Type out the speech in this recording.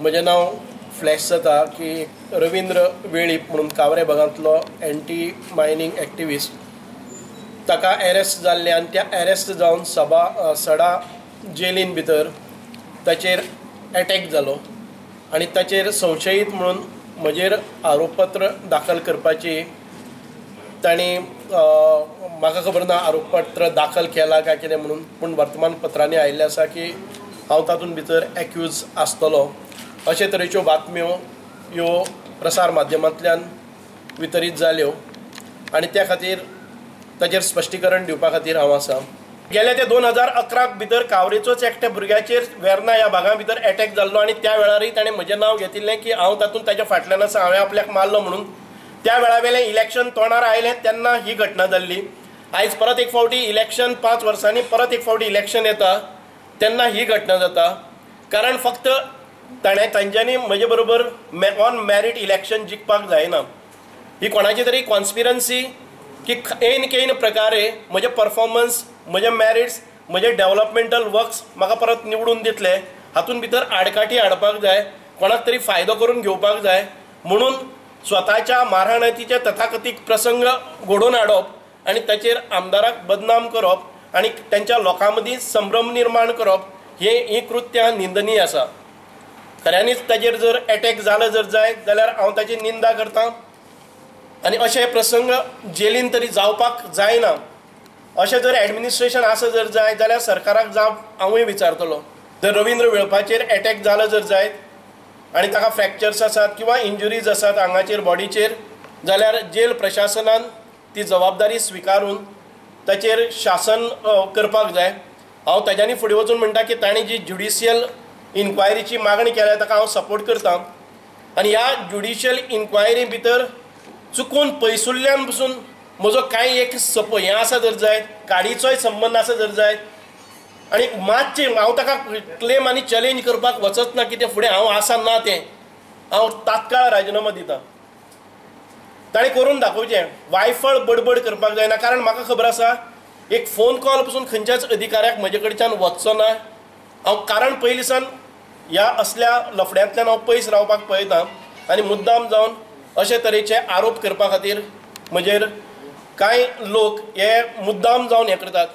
म्हजें नांव फ्लॅश जाता की रवींद्र वेळीप म्हणून कावरे भागांतलो एंटी मायनींग एक्टिविस्ट ताका अरेस्ट जाल्ले आनी त्या अरेस्ट जावन सडा जेलीन भितर ताचेर अटॅक जालो आनी ताचेर संशयीत म्हणून म्हजेर आरोपपत्र दाखल करपाची तांणी म्हाका खबर ना आरोपपत्र दाखल केला काय कितें म्हणून, पूण वर्तमानपत्रांनी आयिल्लें आसा की हांव तातूंत भितर एक्यूज आसतलो अशे तरेच्यो बातम्यो ह्यो प्रसार माध्यमांतल्यान वितरीत जाल्यो आनी त्या खातीर ताचेर स्पश्टीकरण दिवपा खातीर हांव आसा। गेल्या ते 2011 भितर कावरेचोच एकट्या भुरग्याचेर वेर्ना ह्या भागा भितर अटॅक जाल्लो आनी त्या वेळारय ताणें म्हजें नांव घेतिल्लें की हांव तातूंत ताच्या फाटल्यान आसा, हांवें आपल्याक मारलो म्हणून। त्या वेळा वेलें इलेक्शन तोंडार आयलें तेन्ना ही घटना जाल्ली। आयज परत एक फावटी इलेक्शन 5 वर्सांनी परत एक फावटी इलेक्शन येता तेन्ना ही घटना जाता, कारण फक्त तांच्यांनी म्हजे बरोबर ऑन मेरीट इलेक्शन जिखपाक जायना। ही कोणाची तरी कॉन्स्पिरन्सी की ऐन प्रकारे म्हजे परफॉर्मन्स, म्हजे मेरिट्स, म्हजे डेव्हलपमेंटल वर्क्स म्हाका परत निवडून दितले, हातूंत भितर आडकाठी हाडपाक जाय, कोणाक तरी फायदो करून घेवपाक जाय म्हणून स्वताच्या मारहाणतीचे तथाकथीत प्रसंग घडोवन हाडप आनी ताचेर आमदाराक बदनाम करप आनी तांच्या लोकां मदीं संभ्रम निर्माण करप ही कृत्यां निंदनीय आसा। खऱ्यांनीच ताचेर जर अटॅक जालो जर जायत जाल्यार हांव ताची निंदा करतां आनी अशे प्रसंग जेलीन तरी जावपाक जायना। अशें जर एडमिनिस्ट्रेशन आसा जर जाय जाल्यार सरकाराक जावं हांवूय विचारतलो। जर रवींद्र वेळपाचेर अटॅक जालो जर जायत आनी ताका फ्रॅक्चर्स आसात किंवा इंजुरीज आसात आंगाचेर बॉडीचेर जाल्यार जेल प्रशासनान ती जबाबदारी स्विकारून ताचेर शासन करपाक जाय। हांव ताज्यांनी फुडें वचून म्हणटा की तांणी जी ज्युडिशियल इन्क्वायरीची मागणी केल्या ताका हांव सपोर्ट करतां आनी ह्या ज्युडिशियल इन्क्वायरी भितर चुकून पयसुल्ल्यान पसून म्हजो कांय एक हें आसा जर जायत, काडीचोय संबंद आसा जर जायत आनी मातशें हांव ताका क्लेम आनी चॅलेंज करपाक वचत ना, कितें फुडें हांव आसा ना तें हांव तात्काळ राजिनामा दितां। ताणें करून दाखोवचें, वायफळ बडबड करपाक जायना, कारण म्हाका खबर आसा एक फोन कॉल पसून खंयच्याच अधिकाऱ्याक म्हजे कडच्यान वचचो ना। हांव कारण पयलीं सावन ह्या असल्या लफड्यांतल्यान हांव पयस रावपाक पळयतां आनी मुद्दाम जावन अशे तरेचे आरोप करपा खातीर म्हजेर कांय लोक हे मुद्दाम जावन हें करतात।